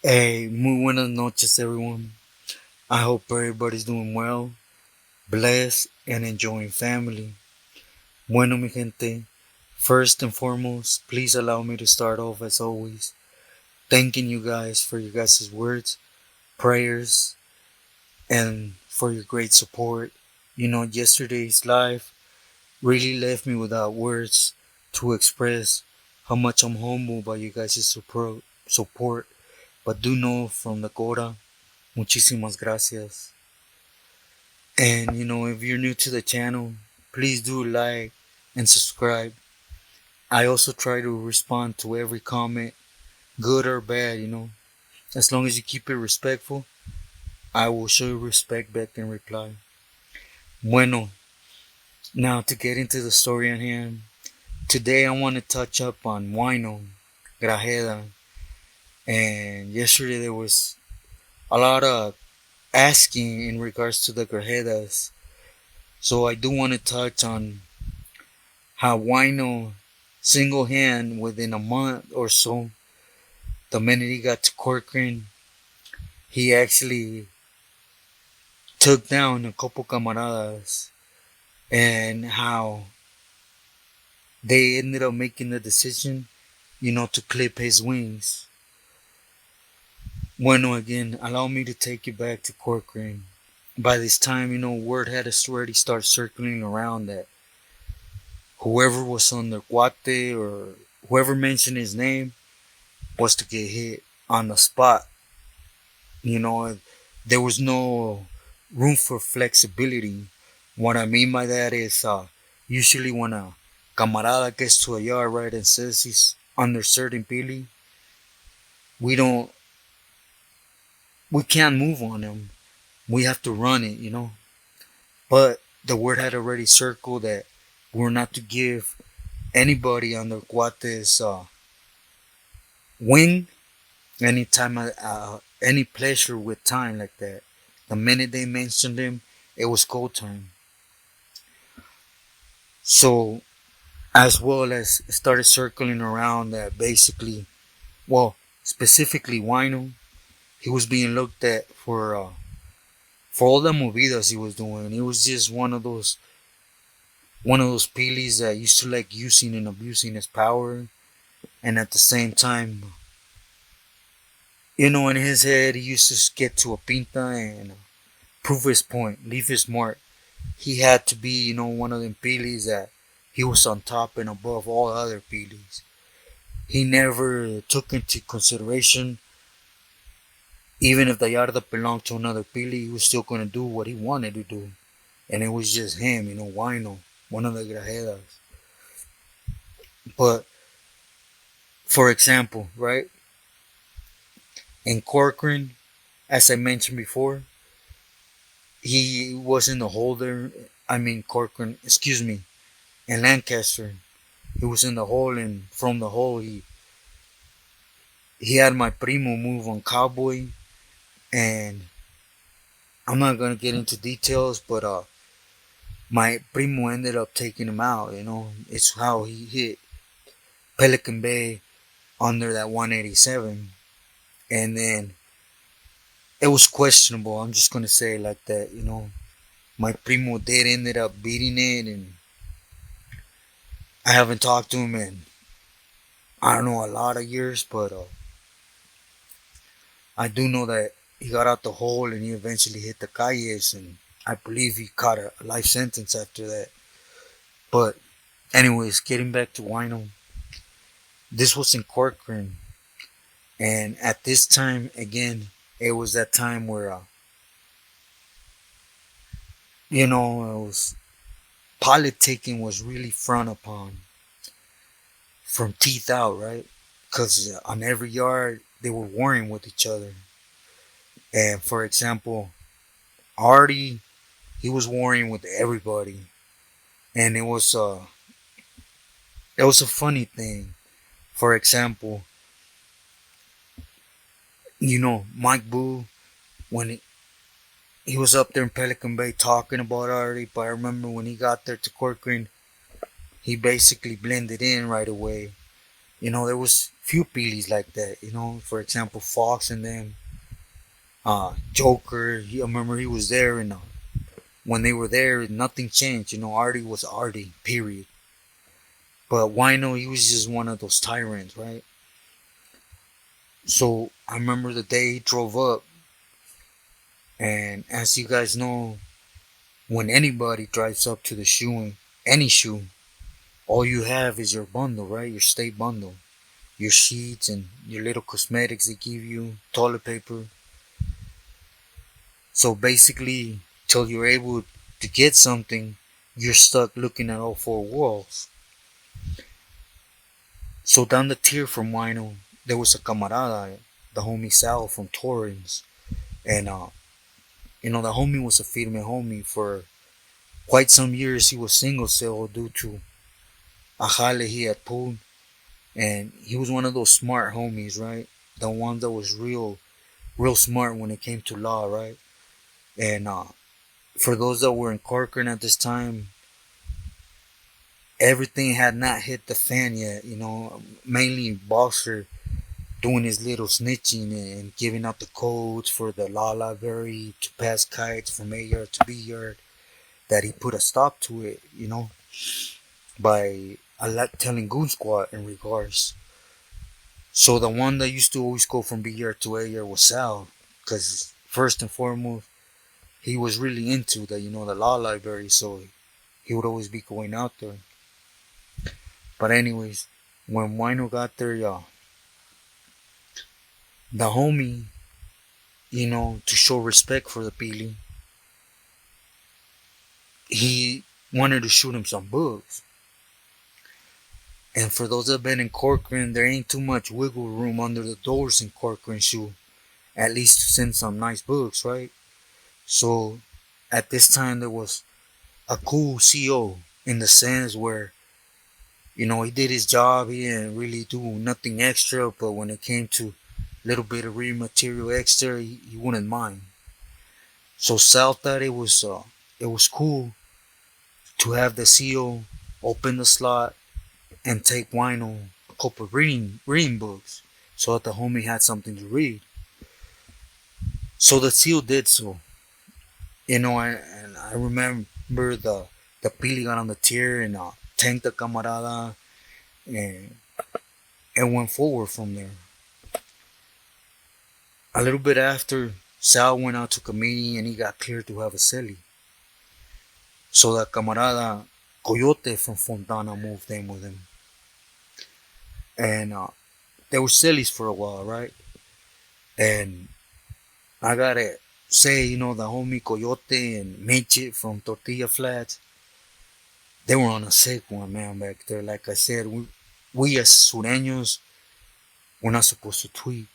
Hey, muy buenas noches, everyone. I hope everybody's doing well, blessed, and enjoying family. Bueno, mi gente, first and foremost, please allow me to start off as always, thanking you guys for your guys' words, prayers, and for your great support. Yesterday's live really left me without words to express how much I'm humbled by you guys' support. But do know from the Cora, muchísimas gracias. And if you're new to the channel, please do like and subscribe. I also try to respond to every comment, good or bad. As long as you keep it respectful, I will show you respect back in reply. Bueno, now to get into the story at hand. Today I want to touch up on Wino, Grajeda, and yesterday there was a lot of asking in regards to the Grajedas. So I do want to touch on how Wino single hand within a month or so, the minute he got to Corcoran, he actually took down a couple camaradas, and how they ended up making the decision, to clip his wings. Bueno, again, allow me to take you back to Corcoran. By this time, word had already started circling around that whoever was on the Guate or whoever mentioned his name was to get hit on the spot. There was no room for flexibility. What I mean by that is, usually when a camarada gets to a yard, right, and says he's under certain pili, we don't, we can't move on him. We have to run it. But the word had already circled that we're not to give anybody under Guate's wing any time, any pleasure with time like that. The minute they mentioned him, it was go time. So, as well as started circling around that basically, well, specifically Wino, he was being looked at for all the movidas he was doing. He was just one of those pilis that used to like using and abusing his power, and at the same time, in his head, he used to get to a pinta and prove his point, leave his mark. He had to be, one of them pilis that he was on top and above all other pilis. He never took into consideration, even if the yarda belonged to another pili, he was still going to do what he wanted to do. And it was just him, Wino, one of the grajedas. But, for example, right, in Corcoran, as I mentioned before, he was in the holder. I mean, Corcoran, excuse me, in Lancaster. He was in the hole, and from the hole, he had my primo move on Cowboy, and I'm not gonna get into details, but my primo ended up taking him out. It's how he hit Pelican Bay under that 187, and then it was questionable. I'm just gonna say it like that. My primo did ended up beating it, and I haven't talked to him in, I don't know, a lot of years, but I do know that he got out the hole and he eventually hit the calles, and I believe he caught a life sentence after that. But anyways, getting back to Wino, this was in Corcoran, and at this time again, it was that time where it was politicking was really frowned upon from teeth out, right? Because on every yard they were warring with each other. And for example, Artie, he was warring with everybody, and it was a funny thing. For example, Mike Boo, when he was up there in Pelican Bay talking about Artie, but I remember when he got there to Corcoran, he basically blended in right away. There was few Peelies like that, for example, Fox and then Joker. I remember he was there, and when they were there, nothing changed. Artie was Artie, period. But Wino, he was just one of those tyrants, right? So I remember the day he drove up, and as you guys know, when anybody drives up to the shoe, any shoe, all you have is your bundle, right? Your state bundle, your sheets and your little cosmetics they give you, toilet paper. So basically, till you're able to get something, you're stuck looking at all four walls. So down the tier from Wino, there was a camarada, the homie Sal from Torrens. And, the homie was a firme homie. For quite some years, he was single cell due to a jale he had pulled. And he was one of those smart homies, right? The one that was real smart when it came to law, right? And for those that were in Corcoran at this time, everything had not hit the fan yet, mainly Boxer doing his little snitching and giving out the codes for the La Library to pass kites from A yard to B yard, that he put a stop to it, by telling Goon Squad in regards. So the one that used to always go from B yard to A yard was Sal, because first and foremost, he was really into the law library, so he would always be going out there. But anyways, when Wino got there, the homie, to show respect for the Pili, he wanted to shoot him some books. And for those that have been in Corcoran, there ain't too much wiggle room under the doors in Corcoran shoe, at least to send some nice books, right? So at this time, there was a cool CO in the sense where, he did his job. He didn't really do nothing extra, but when it came to a little bit of real material extra, he wouldn't mind. So Sal thought it was cool to have the CO open the slot and take Wino a couple of reading books so that the homie had something to read. So the CO did so. And I remember the Pili got on the tier and tanked the camarada and went forward from there. A little bit after, Sal went out to committee and he got cleared to have a celly. So the camarada Coyote from Fontana moved in with him. And they were cellies for a while, right? And I gotta say, the homie Coyote and Midget from Tortilla Flats, they were on a sick one, man, back there. Like I said, we as Sureños, we're not supposed to tweak.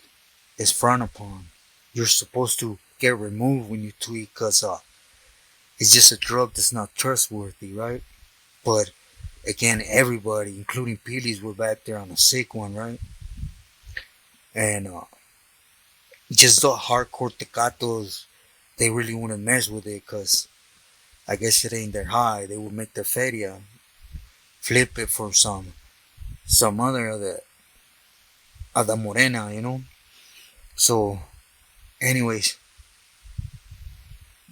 It's frowned upon. You're supposed to get removed when you tweak because it's just a drug that's not trustworthy, right? But again, everybody, including Pilis, were back there on a sick one, right? And just the hardcore tecatos, they really wouldn't mess with it because I guess it ain't their high. They would make their feria, flip it for some other of the morena, So, anyways,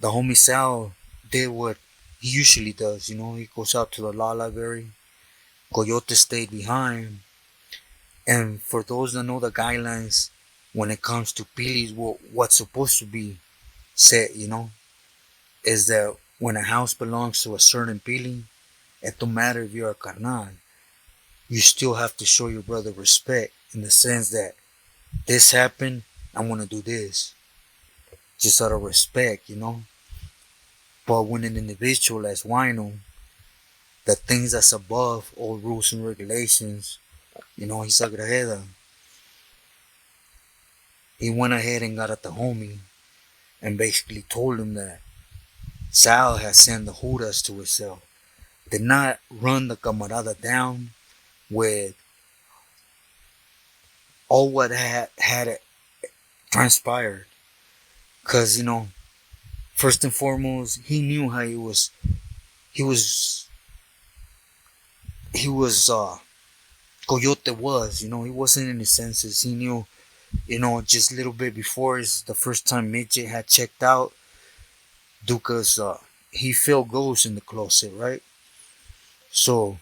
the homie Sal did what he usually does, he goes out to the law library. Coyote stayed behind. And for those that know the guidelines, when it comes to Pilis, what's supposed to be said, is that when a house belongs to a certain Pili, it don't matter if you're a carnal, you still have to show your brother respect in the sense that this happened, I want to do this. Just out of respect, But when an individual as Wino, the things that's above all rules and regulations, he's a grajeda. He went ahead and got at the homie and basically told him that Sal had sent the Judas to his cell. Did not run the camarada down with all what had transpired. Because, first and foremost, he knew how he was Coyote was. He wasn't in his senses. He knew, just a little bit before is the first time Midget had checked out, because he felt ghosts in the closet, right? So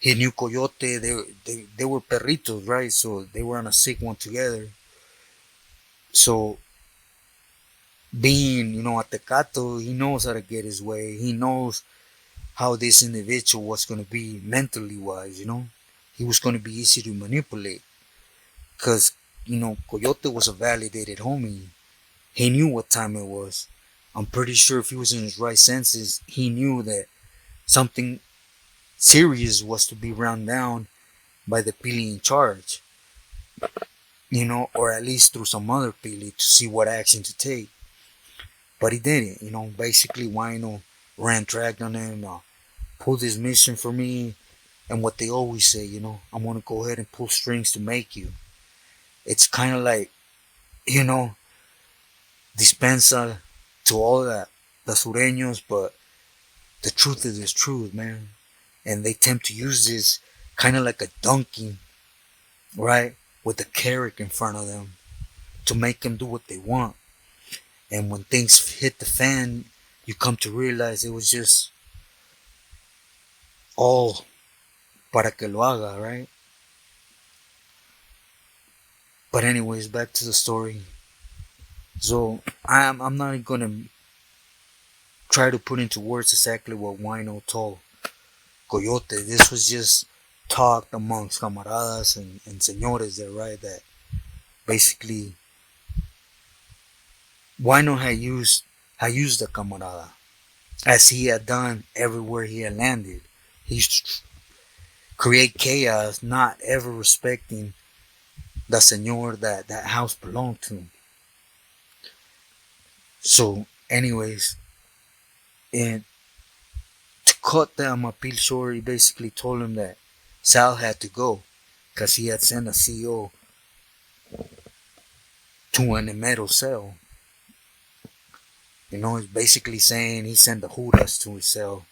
he knew Coyote. They were perritos, right? So they were on a sick one together. So being, a tecato, he knows how to get his way. He knows how this individual was going to be mentally wise. He was going to be easy to manipulate because, Coyote was a validated homie. He knew what time it was. I'm pretty sure if he was in his right senses, he knew that something serious was to be run down by the Pili in charge, or at least through some other Pili to see what action to take. But he didn't, basically Wino ran track on him, pulled his mission for me, and what they always say, I'm gonna go ahead and pull strings to make you. It's kind of like, you know, dispensa to all the sureños, but the truth is the truth, man. And they tend to use this kind of like a donkey, right, with a carrot in front of them to make them do what they want. And when things hit the fan, you come to realize it was just all para que lo haga, right? But anyways, back to the story. So I'm not gonna try to put into words exactly what Wino told Coyote. This was just talked amongst camaradas and señores there, right? That basically Wino had used the camarada as he had done everywhere he had landed. He used to create chaos, not ever respecting the señor that house belonged to. So, anyways, and to cut down my appeal short, he basically told him that Sal had to go because he had sent a CO to an EMERO cell. He's basically saying he sent the Judas to his cell,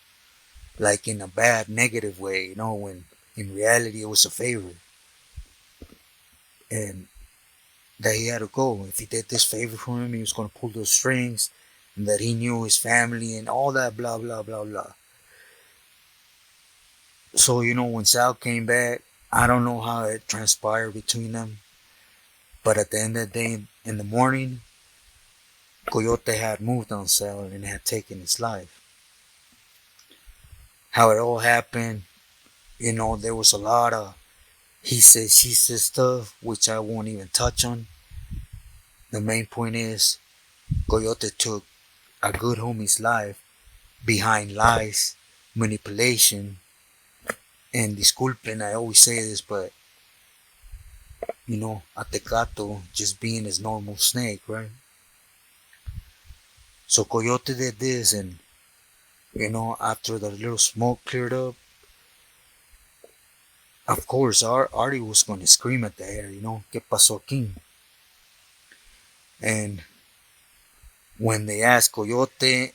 like in a bad, negative way, when in reality it was a favor. And that he had to go. If he did this favor for him, he was going to pull those strings, and that he knew his family and all that, blah, blah, blah, blah. So, when Sal came back, I don't know how it transpired between them, but at the end of the day, in the morning, Coyote had moved on Sal and had taken his life. How it all happened, there was a lot of he said, she said stuff, which I won't even touch on. The main point is, Coyote took a good homie's life behind lies, manipulation, and disculpen, I always say this, but, a tecato just being his normal snake, right? So Coyote did this, and, after the little smoke cleared up, of course, Artie was going to scream at the air, ¿qué pasó aquí? And when they asked Coyote,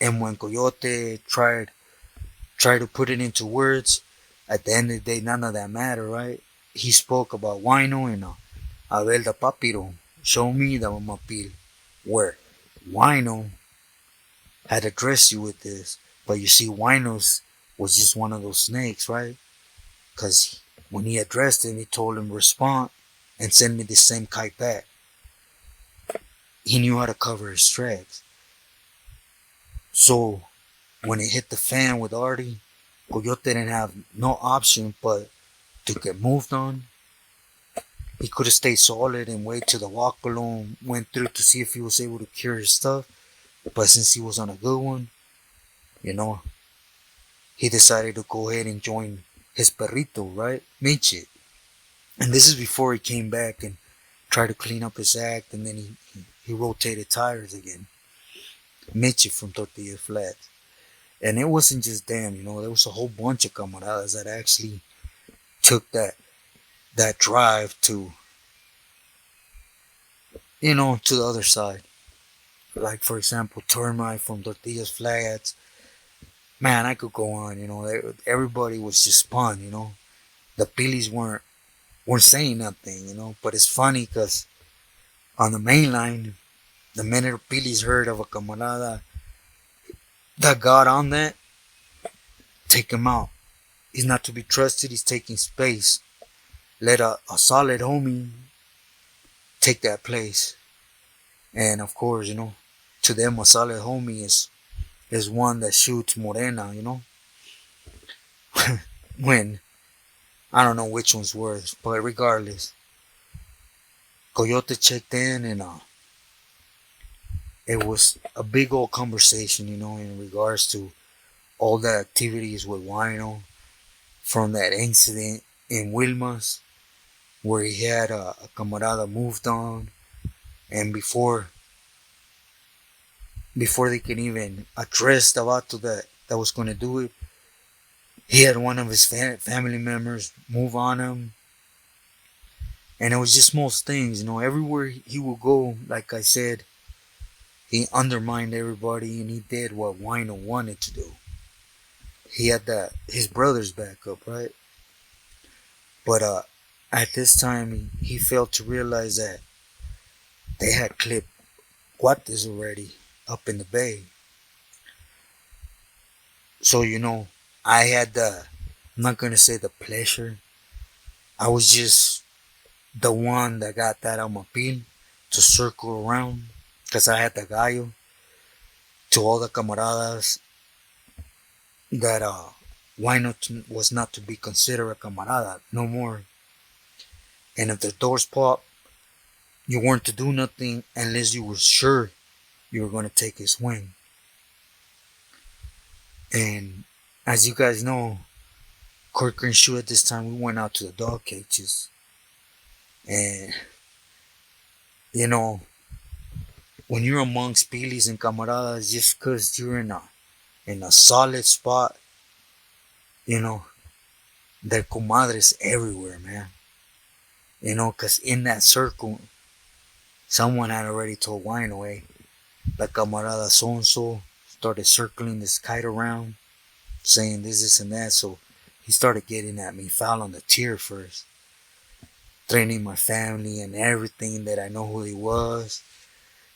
and when Coyote tried to put it into words, at the end of the day, none of that mattered, right? He spoke about Wino and Abel the Papiro. Show me the Mamapil, where Wino had addressed you with this. But you see, Wino's was just one of those snakes, right? Because when he addressed him, he told him, respond and send me the same kite back. He knew how to cover his tracks. So when it hit the fan with Artie, Coyote didn't have no option but to get moved on. He could have stayed solid and wait till the walk alone went through to see if he was able to cure his stuff. But since he was on a good one, he decided to go ahead and join his perrito, right? Midget. And this is before he came back and tried to clean up his act, and then he rotated tires again. Midget from Tortilla Flats. And it wasn't just them, there was a whole bunch of camaradas that actually took that drive to, to the other side. Like, for example, Termite from Tortillas Flats. Man, I could go on, everybody was just spun, the Pilis weren't saying nothing, But it's funny because on the main line, the minute the Pilis heard of a camarada that got on that, take him out. He's not to be trusted. He's taking space. Let a solid homie take that place. And of course, to them a solid homie is one that shoots Morena, when I don't know which one's worse, but regardless, Coyote checked in and it was a big old conversation, in regards to all the activities with Wino from that incident in Wilmas where he had a camarada moved on, and before they can even address the vato that was going to do it, he had one of his family members move on him. And it was just most things, everywhere he would go, like I said, he undermined everybody and he did what Wino wanted to do. He had his brother's back up, right? But at this time, he failed to realize that they had clipped Guates already up in the bay. So, I had I'm not going to say the pleasure. I was just the one that got that on my pin to circle around because I had the gallo to all the camaradas that why not was not to be considered a camarada no more. And if the doors pop, you weren't to do nothing unless you were sure you were going to take his swing. And as you guys know, Corcoran shoe at this time, we went out to the dog cages. And, when you're amongst pilis and camaradas, just because you're in a solid spot, there comadres everywhere, man. Because in that circle, someone had already told Wino, hey, la camarada so-and-so started circling this kite around, saying this, and that. So he started getting at me foul on the tier first, threatening my family and everything that I know who he was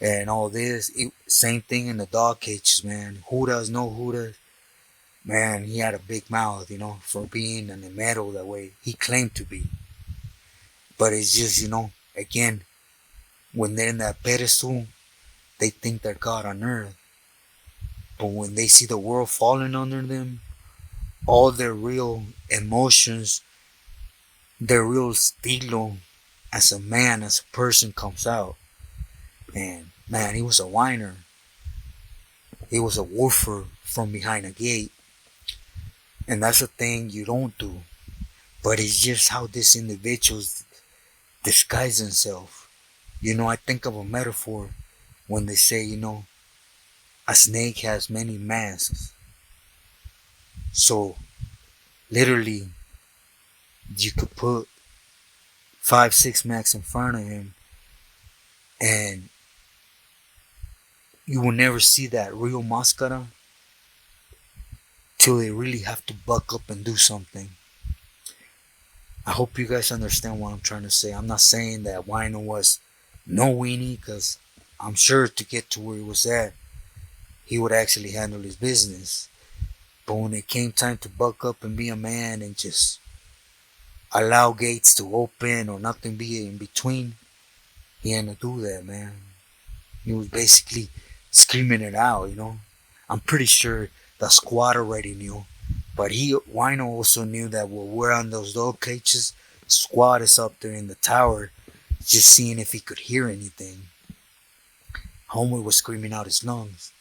and all this. Same thing in the dog cages, man. Judas, no Judas. Man, he had a big mouth, for being an EMERO that way. He claimed to be. But it's just, again, when they're in that pedestal, they think they're God on earth. But when they see the world falling under them, all their real emotions, their real estilo as a man, as a person comes out. And man, he was a whiner. He was a woofer from behind a gate. And that's a thing you don't do. But it's just how this individuals disguise themselves. I think of a metaphor when they say, a snake has many masks. So, literally, you could put 5-6 masks in front of him and you will never see that real mascara till they really have to buck up and do something. I hope you guys understand what I'm trying to say. I'm not saying that Wino was no weenie, because I'm sure to get to where he was at, he would actually handle his business. But when it came time to buck up and be a man and just allow gates to open or nothing be in between, he had to do that, man. He was basically screaming it out, I'm pretty sure the squad already knew. But Wino also knew that when we're on those dog cages, squad is up there in the tower just seeing if he could hear anything. Homie was screaming out his lungs.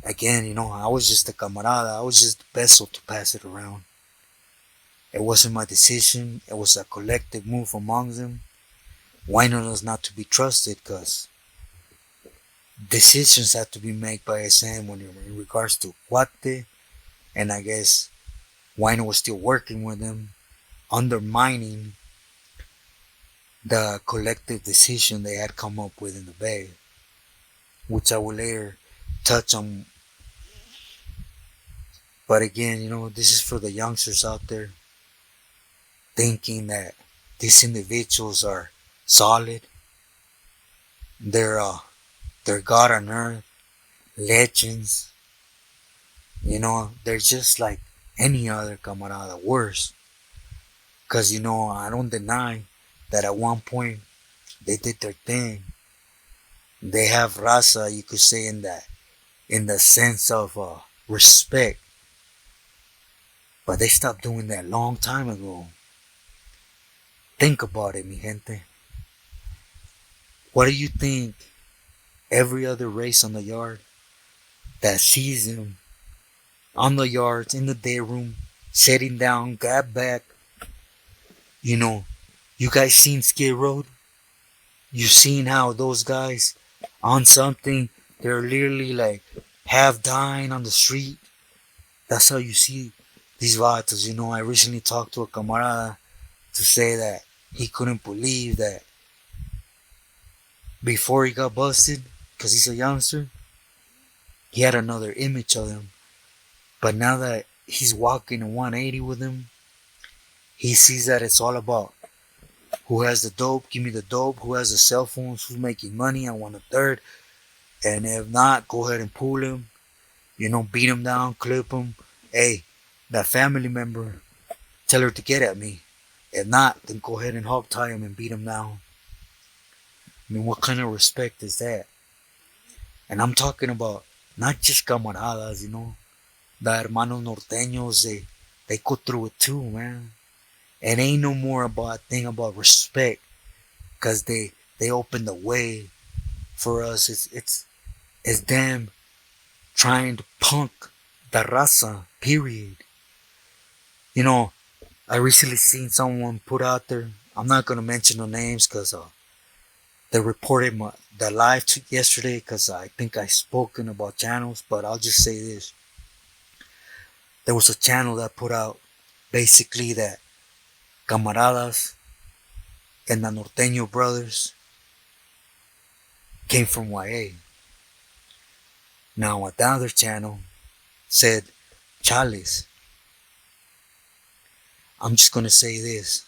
Again, I was just a camarada. I was just the vessel to pass it around. It wasn't my decision. It was a collective move among them. Wino was not to be trusted because decisions had to be made by SM when in regards to Guate. And I guess Wino was still working with them, undermining the collective decision they had come up with in the Bay, which I will later touch on. But again, this is for the youngsters out there. thinking that these individuals are solid. They're they're God on earth, legends. They're just like any other camarada, worse. Cause I don't deny that at one point they did their thing. They have raza, you could say, in the sense of respect. But they stopped doing that long time ago. Think about it, mi gente. What do you think every other race on the yard that sees them on the yards, in the day room, sitting down, got back? You guys seen Skid Road? You seen how those guys on something, they're literally like half dying on the street? That's how you see these vatos. I recently talked to a camarada to say that he couldn't believe that before he got busted, because he's a youngster, he had another image of him. But now that he's walking a 180 with him, he sees that it's all about who has the dope, give me the dope, who has the cell phones, who's making money, I want a third. And if not, go ahead and pull him, beat him down, clip him. Hey, that family member, tell her to get at me. If not, then go ahead and hog tie him and beat him down. I mean, what kind of respect is that? And I'm talking about not just camaradas, the hermanos norteños, they go through it too, man. It ain't no more about a thing about respect, because they opened the way for us. It's them trying to punk the raza, period. I recently seen someone put out there, I'm not going to mention the names because they reported the live tweet yesterday, because I think I spoken about channels, but I'll just say this. There was a channel that put out basically that camaradas and the Norteño brothers came from YA. Now another channel said Chales. I'm just gonna say this.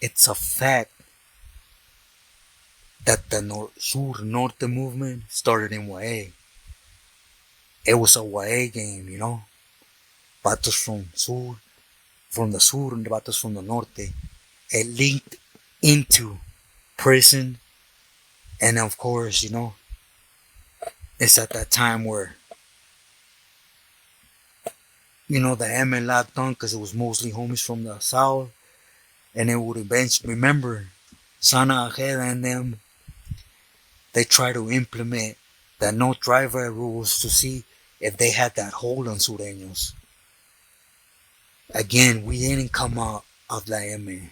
It's a fact that the Sur Norte movement started in YA. It was a YA game, Vatos from the Sur, and vatos from the Norte. It linked into prison. And of course, it's at that time where, the ML locked on, because it was mostly homies from the South. And it would eventually, remember, Sana Ajeda and them, they try to implement the no driver rules to see if they had that hold on Sureños. Again, we didn't come out of La M.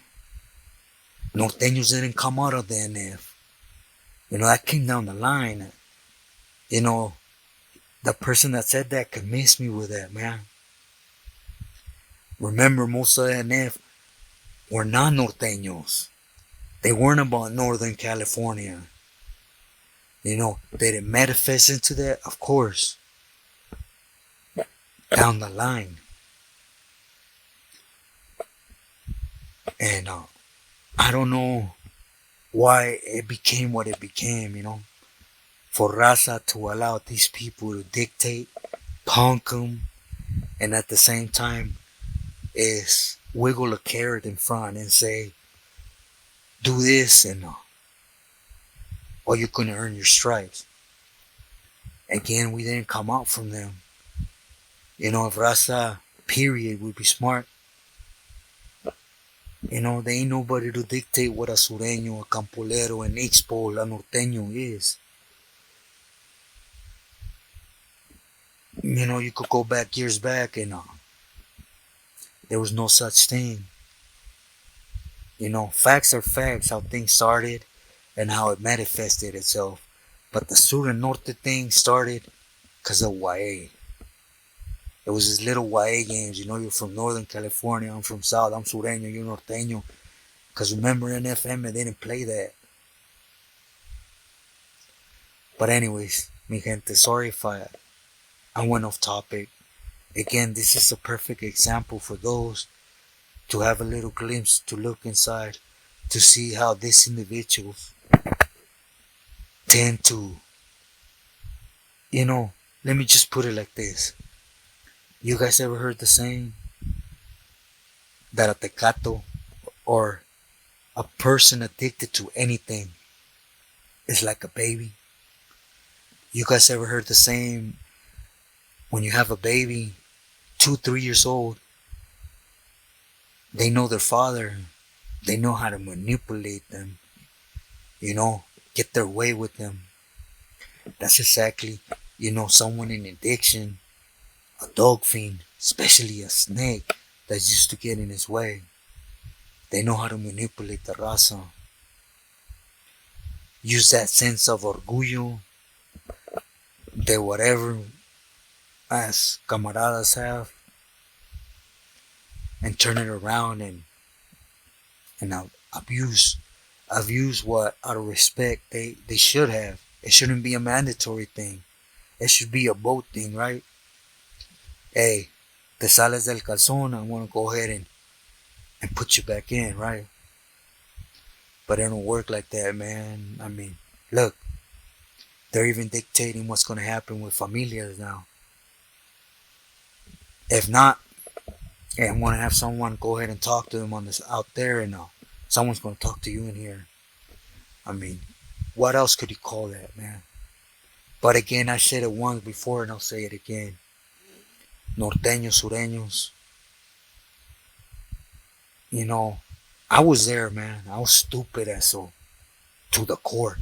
Norteños didn't come out of the NF. That came down the line. The person that said that could miss me with that, man. Remember, most of the NF were not Norteños. They weren't about Northern California. Did it manifest into that? Of course. Down the line. And I don't know why it became what it became, For raza to allow these people to dictate, punk them, and at the same time is wiggle a carrot in front and say, do this and or you're going to earn your stripes. Again, we didn't come out from them. If raza, period, would be smart, they ain't nobody to dictate what a sureño, a campolero, an expo, a norteño is. You could go back years back and there was no such thing. Facts are facts, how things started and how it manifested itself. But the Sur and Norte thing started because of YA. It was these little YA games, you're from Northern California, I'm from South, I'm Sureño, you're Norteño. Because remember, in FM, they didn't play that. But anyways, mi gente, sorry if I went off topic. Again, this is a perfect example for those to have a little glimpse, to look inside, to see how these individuals tend to, let me just put it like this. You guys ever heard the saying that a tecato, or a person addicted to anything, is like a baby? You guys ever heard the saying, when you have a baby, 2-3 years old, they know their father, they know how to manipulate them, get their way with them. That's exactly, someone in addiction, a dog fiend, especially a snake that's used to get in his way. They know how to manipulate the raza. Use that sense of orgullo, de whatever as camaradas have, and turn it around and abuse what, out of respect, they should have. It shouldn't be a mandatory thing. It should be a both thing, right? Hey, te sales del calzón, I want to go ahead and put you back in, right? But it don't work like that, man. I mean, look, they're even dictating what's going to happen with familias now. If not, I want to have someone go ahead and talk to them on this out there, and someone's going to talk to you in here. I mean, what else could you call that, man? But again, I said it once before, and I'll say it again. Norteños, sureños. I was there, man. I was stupid as so, to the core.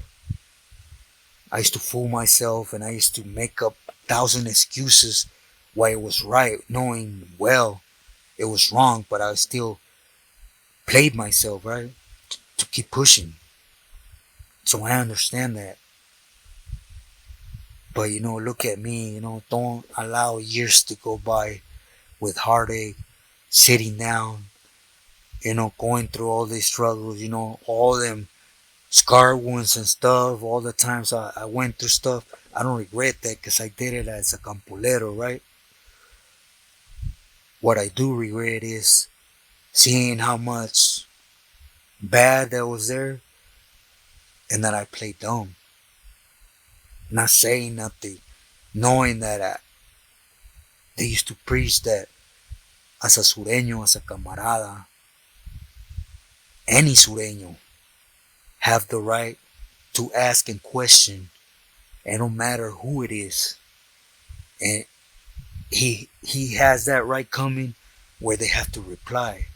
I used to fool myself, and I used to make up 1,000 excuses why it was right, knowing well it was wrong, but I still played myself, right, to keep pushing. So I understand that. But look at me, don't allow years to go by with heartache, sitting down, going through all these struggles, all them scar wounds and stuff, all the times I went through stuff. I don't regret that, because I did it as a campolero, right? What I do regret is seeing how much bad that was there, and that I played dumb. Not saying nothing, knowing that they used to preach that as a sureño, as a camarada, any sureño have the right to ask and question, and no matter who it is. And he has that right coming where they have to reply.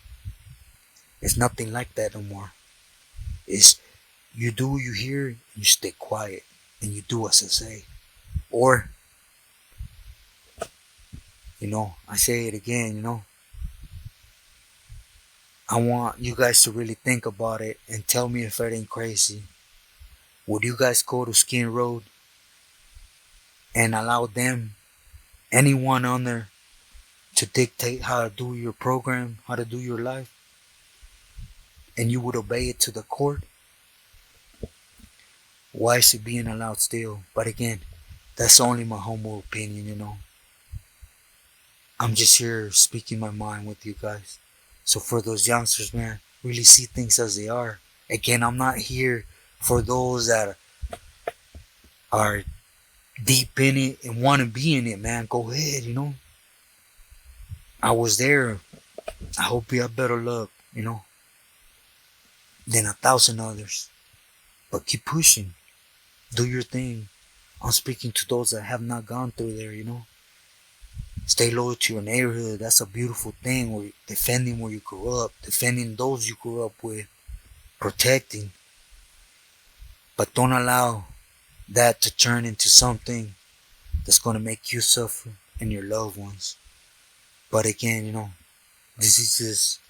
It's nothing like that no more. It's you do what you hear, and you stay quiet, and you do as I say. Or, I say it again, I want you guys to really think about it and tell me if it ain't crazy. Would you guys go to Skin Road and allow them, anyone on there, to dictate how to do your program, how to do your life? And you would obey it to the court? Why is it being allowed still? But again, that's only my humble opinion, I'm just here speaking my mind with you guys. So for those youngsters, man, really see things as they are. Again, I'm not here for those that are deep in it and want to be in it, man. Go ahead, I was there. I hope you have better luck, than 1,000 others. But keep pushing. Do your thing. I'm speaking to those that have not gone through there, Stay loyal to your neighborhood. That's a beautiful thing. Where defending where you grew up, defending those you grew up with, protecting. But don't allow that to turn into something that's going to make you suffer and your loved ones. But again, this is just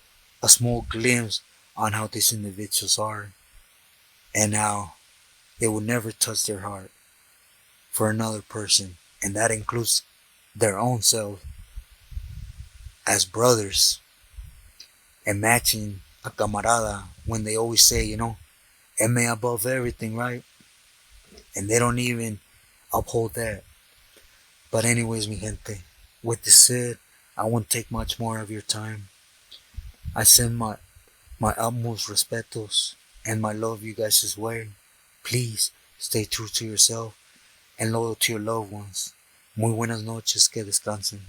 a small glimpse on how these individuals are, and how they will never touch their heart for another person, and that includes their own self, as brothers. And matching a camarada, when they always say, MA above everything, right? And they don't even uphold that. But anyways, mi gente, with this said, I won't take much more of your time. I send my utmost respetos and my love you guys is wearing. Please stay true to yourself and loyal to your loved ones. Muy buenas noches, que descansen.